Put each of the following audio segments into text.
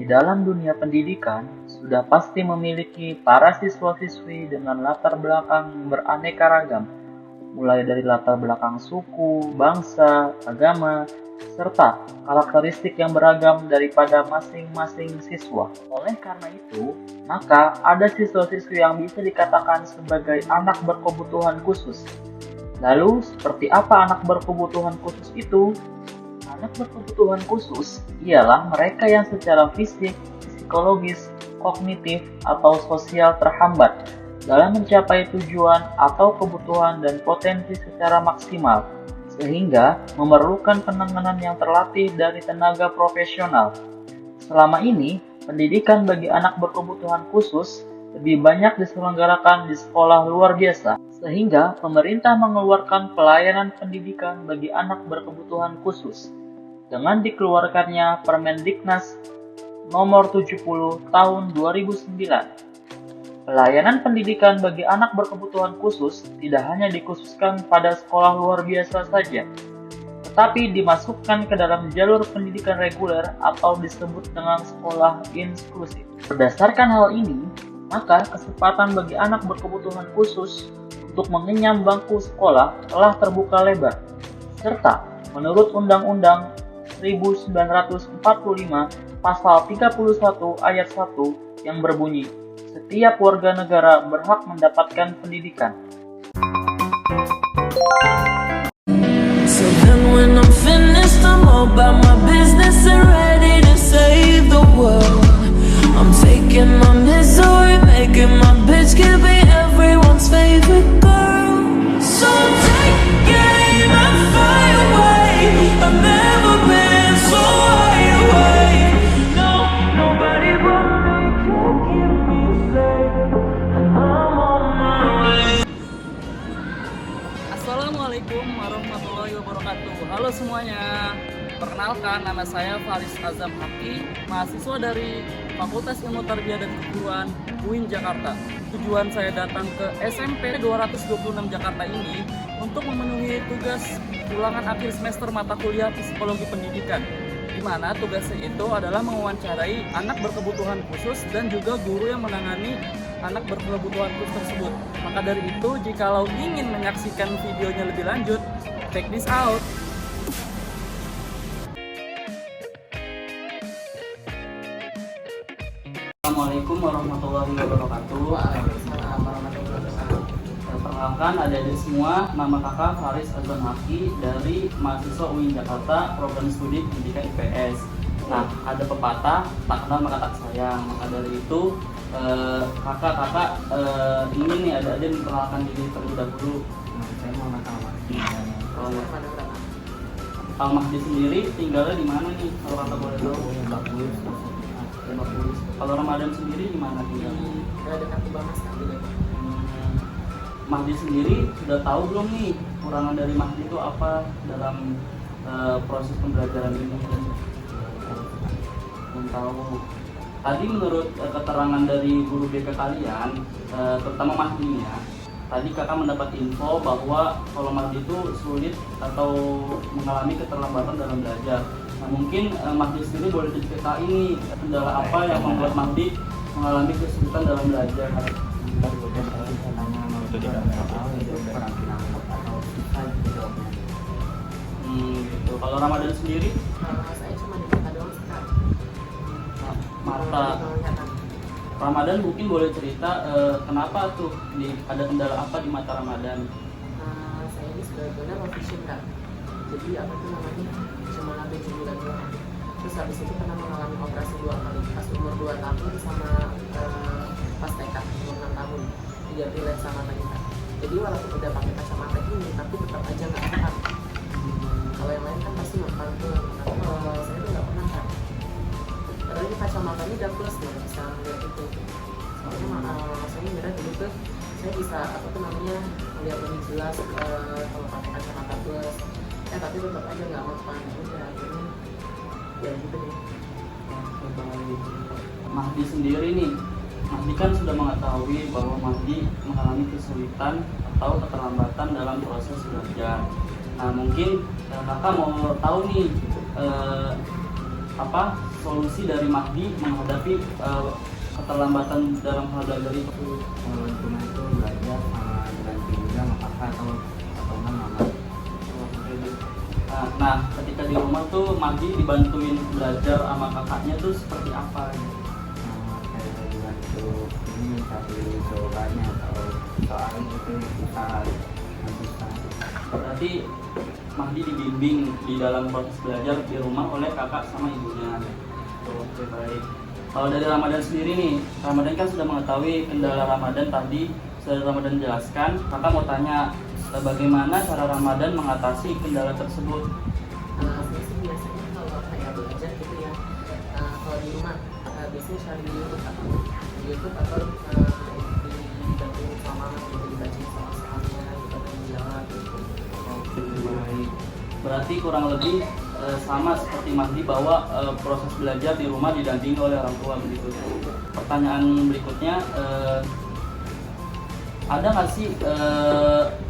Di dalam dunia pendidikan, sudah pasti memiliki para siswa-siswi dengan latar belakang beraneka ragam, mulai dari latar belakang suku, bangsa, agama, serta karakteristik yang beragam daripada masing-masing siswa. Oleh karena itu, maka ada siswa-siswi yang bisa dikatakan sebagai anak berkebutuhan khusus. Lalu, seperti apa anak berkebutuhan khusus itu? Anak berkebutuhan khusus ialah mereka yang secara fisik, psikologis, kognitif, atau sosial terhambat dalam mencapai tujuan atau kebutuhan dan potensi secara maksimal, sehingga memerlukan penanganan yang terlatih dari tenaga profesional. Selama ini, pendidikan bagi anak berkebutuhan khusus lebih banyak diselenggarakan di sekolah luar biasa, sehingga pemerintah mengeluarkan pelayanan pendidikan bagi anak berkebutuhan khusus dengan dikeluarkannya Permendiknas nomor 70 tahun 2009. Pelayanan pendidikan bagi anak berkebutuhan khusus tidak hanya dikhususkan pada sekolah luar biasa saja, tetapi dimasukkan ke dalam jalur pendidikan reguler atau disebut dengan sekolah inklusif. Berdasarkan hal ini, maka kesempatan bagi anak berkebutuhan khusus untuk mengenyam bangku sekolah telah terbuka lebar, serta menurut Undang-Undang 1945 Pasal 31 Ayat 1 yang berbunyi, setiap warga negara berhak mendapatkan pendidikan. So then when I'm finished, I'm all about my business and ready to save the world. I'm taking my misery, making my bitch, give me everyone's favorite girl. So take game and fly away. I've never been so wide awake. No, nobody but me can keep me safe, and I'm on my way. Assalamualaikum warahmatullahi wabarakatuh. Halo semuanya. Perkenalkan, nama saya Faris Azam Haki, mahasiswa dari Fakultas Ilmu Tarbiyah dan Keguruan UIN Jakarta. Tujuan saya datang ke SMP 226 Jakarta ini untuk memenuhi tugas ulangan akhir semester mata kuliah Psikologi Pendidikan, di mana tugasnya itu adalah mewawancarai anak berkebutuhan khusus dan juga guru yang menangani anak berkebutuhan khusus tersebut. Maka dari itu, jikalau ingin menyaksikan videonya lebih lanjut, check this out. Assalamualaikum warahmatullahi wabarakatuh. Perkenalkan adik-adik semua, nama kakak Faris Azam Haki dari mahasiswa UIN Jakarta, program studi pendidikan IPS. Nah, ada pepatah, tak kenal maka tak sayang. Maka dari itu, kakak ingin nih adik-adik memperkenalkan diri terlebih dahulu. Saya mau nakal Pak Mahdi sendiri tinggalnya di mana nih? Kalau kakak boleh tahu. Kalau Ramadan sendiri gimana tinggalnya? dekat Bamas kan juga. Mahdi sendiri sudah tahu belum nih kurangan dari Mahdi itu apa dalam proses pembelajaran ini? Belum tahu. Tadi menurut keterangan dari guru BK kalian, terutama Mahdinya, tadi kakak mendapat info bahwa kalau Mahdi itu sulit atau mengalami keterlambatan dalam belajar. Nah, mungkin Mahdi sendiri boleh diceritain nih kendala apa yang membuat Mahdi mengalami kesulitan dalam belajar. Gitu. Kalau Ramadan sendiri? Saya cuma di mata doang sekarang. Mata. Ramadan mungkin boleh cerita kenapa tuh ada kendala apa di mata Ramadan? Saya ini sebetulnya mau vision kan. Jadi apa tuh namanya cuma ngambil jurusan doang. Terus habis itu pernah mengalami operasi 2 kali pas umur 2 tahun sama pas TK umur 6 tahun diganti lensa mata kita. Jadi walaupun udah pakai kacamata ini tapi tetap aja nggak paham. Kalau yang lain kan pasti mempan tuh, tapi kalau saya tuh nggak pernah kan. Padahal ini kacamatanya udah plus nih bisa melihat itu. Soalnya saya ngira dulu tuh saya bisa apa tuh namanya melihat lebih jelas kalau pakai kacamata plus. Tapi tetap aja nggak mempan. Udah akhirnya ya gitu deh. Mahdi sendiri nih, Mahdi kan sudah mengetahui bahwa Mahdi mengalami kesulitan atau keterlambatan dalam proses belajar. Nah, mungkin kakak mau tahu nih apa solusi dari Mahdi menghadapi keterlambatan dalam hal belajar itu? Rumah itu belajar sama dengan juga sama kakak atau enggak mama. Nah, ketika di rumah tuh Mahdi dibantuin belajar sama kakaknya tuh seperti apa? Kayak dibantu ini cari jawabannya atau soal itu susah. Berarti Mahdi dibimbing di dalam proses belajar di rumah oleh kakak sama ibunya. Oke, baik. Kalau dari Ramadan sendiri nih, Ramadan kan sudah mengetahui kendala Ramadan tadi, sudah Ramadan jelaskan. Kakak mau tanya, bagaimana cara Ramadan mengatasi kendala tersebut? Saya sih biasanya kalau kayak belajar gitu ya, kalau di rumah biasanya cari di YouTube atau dibantuin sama gitu, dibaca soal-soalnya, dibantuin jawab gitu. Oke, baik. Berarti kurang lebih sama seperti Mahdi bahwa proses belajar di rumah didampingi oleh orang tua begitu. Pertanyaan berikutnya, ada nggak sih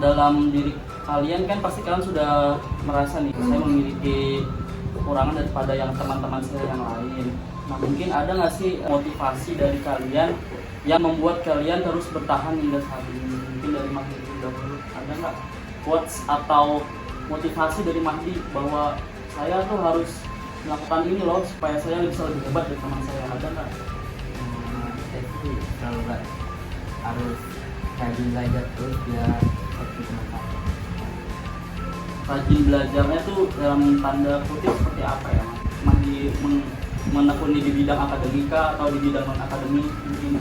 dalam diri kalian, kan pasti kalian sudah merasa nih, saya memiliki kekurangan daripada yang teman-teman saya yang lain. Nah, mungkin ada nggak sih motivasi dari kalian yang membuat kalian terus bertahan hingga saat ini? Mungkin dari Mahdi dahulu, ada nggak quotes atau motivasi dari Mahdi bahwa saya tuh harus melakukan ini loh supaya saya bisa lebih hebat dari teman saya? Ada nggak? Saya sih kalau nggak harus rajin belajar terus biar seperti teman saya. Rajin belajarnya tuh dalam tanda kutip seperti apa ya? Mahdi menekuni di bidang akademika atau di bidang non akademik mungkin?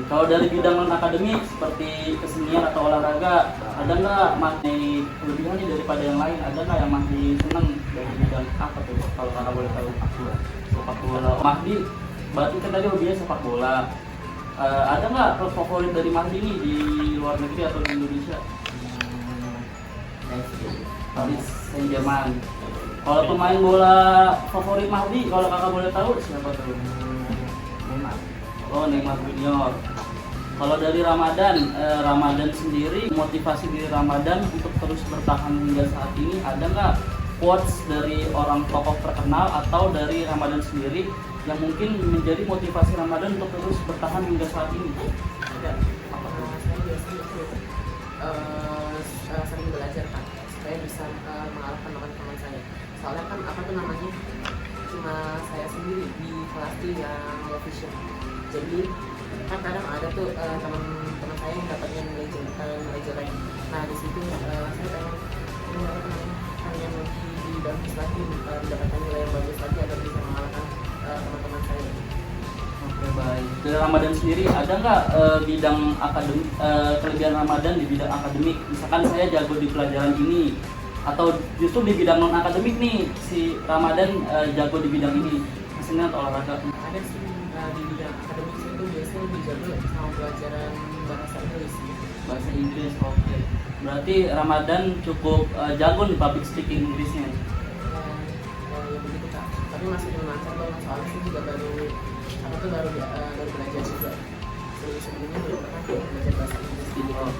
Kalau dari bidang non akademik seperti kesenian atau olahraga, ada nggak Mahdi kelebihan nih daripada yang lain? Ada nggak yang Mahdi senang dari bidang apa tuh? Kalau kakak boleh tahu. Sepak bola. Mahdi berarti kan tadi hobinya sepak bola. Ada nggak klub favorit dari Mahdi nih di luar negeri atau di Indonesia? Paris Saint-Germain. Kalau pemain bola favorit Mahdi, kalau kakak boleh tahu siapa tuh? Neymar. Oh, Neymar Junior. Kalau dari Ramadan, Ramadan sendiri, motivasi diri Ramadan untuk terus bertahan hingga saat ini, ada nggak quotes dari orang tokoh terkenal atau dari Ramadan sendiri yang mungkin menjadi motivasi Ramadan untuk terus bertahan hingga saat ini? Ada. Saya biasanya itu sering belajar kan, supaya bisa mengalahkan teman-teman saya. Soalnya kan apa tuh namanya, cuma saya sendiri di kelas tuh yang low vision. Jadi kan kadang ada tuh teman-teman saya yang dapatnya nilai jelek. Nah di situ saya pengen lebih bagus lagi, mendapatkan nilai yang bagus lagi agar bisa mengalahkan teman-teman saya. Oke, baik. Dari Ramadan sendiri ada nggak bidang akademik, kelebihan Ramadan di bidang akademik? Misalkan saya jago di pelajaran ini, atau justru di bidang non akademik nih si Ramadan jago di bidang ini, kesenian atau olahraga? Ada sih di bidang akademik itu biasanya lebih jago sama pelajaran bahasa Inggris. Bahasa Inggris, oke. Berarti Ramadan cukup jago di public speaking Inggrisnya. Ya begitu kak. Tapi masih belum lancar loh, soalnya saya juga baru belajar juga. Sebelumnya belum pernah belajar bahasa Inggris gitu. Oh.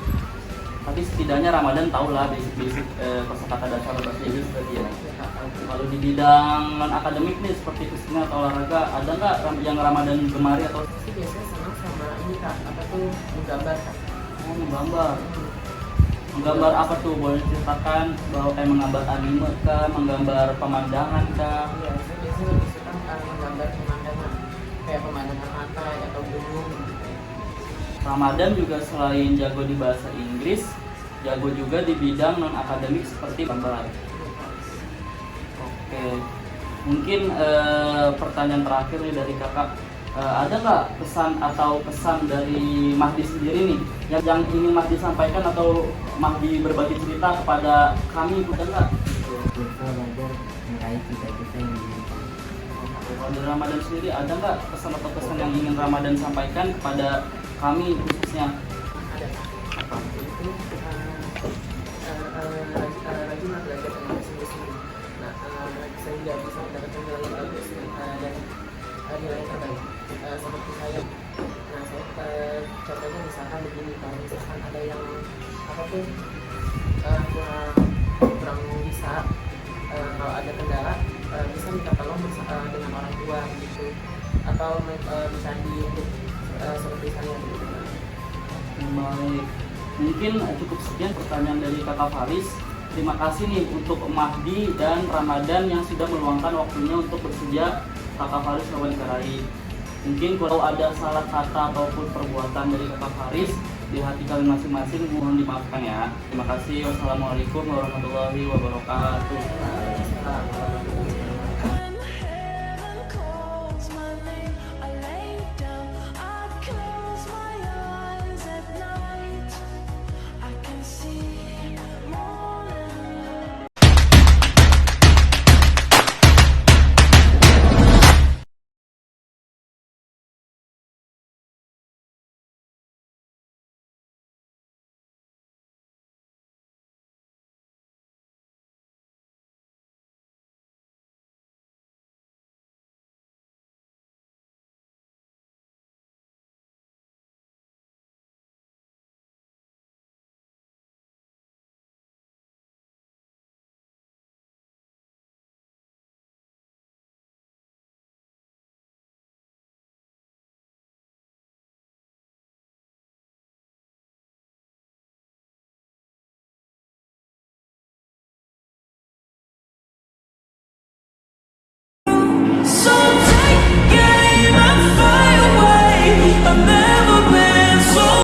Tapi setidaknya Ramadan tahu lah basic kosakata dasar bahasa Inggris tadi ya. Kalau di bidang non akademik nih seperti kesenian atau olahraga, ada nggak yang Ramadan gemari atau? Saya biasanya senang sama ini kak, apa tuh menggambar kak. Oh, menggambar. Menggambar apa tuh? Boleh ceritakan bahwa kayak menggambar anime kah, menggambar pemandangan kah? Iya, saya biasanya lebih suka menggambar pemandangan, kayak pemandangan pantai atau gunung. Ramadan juga selain jago di bahasa Inggris, jago juga di bidang non akademik seperti gambar. Oke, mungkin pertanyaan terakhir nih dari kakak, ada nggak pesan atau kesan dari Mahdi sendiri nih yang ingin Mahdi sampaikan atau Mahdi berbagi cerita kepada kami, ada nggak? Bisa belajar meraih cita-cita yang diinginkan. Kalau dari Ramadan sendiri ada nggak pesan atau kesan yang ingin Ramadan sampaikan kepada kami khususnya? Ada apa itu rajinlah belajar dengan sungguh-sungguh. Nah sehingga bisa mendapatkan nilai yang bagus dan nilai yang terbaik seperti saya. Nah saya contohnya misalkan begini, kalau misalkan ada yang apa tuh kurang bisa dengan orang tua gitu, atau bersandi untuk seperti saya gitu. Baik, mungkin cukup sekian pertanyaan dari Kakak Faris. Terima kasih nih untuk Mahdi dan Ramadan yang sudah meluangkan waktunya untuk bersedia Kakak Faris wawancarai. Mungkin kalau ada salah kata ataupun perbuatan dari Kakak Faris di hati kalian masing-masing, mohon dimaafkan ya. Terima kasih. Wassalamualaikum warahmatullahi wabarakatuh.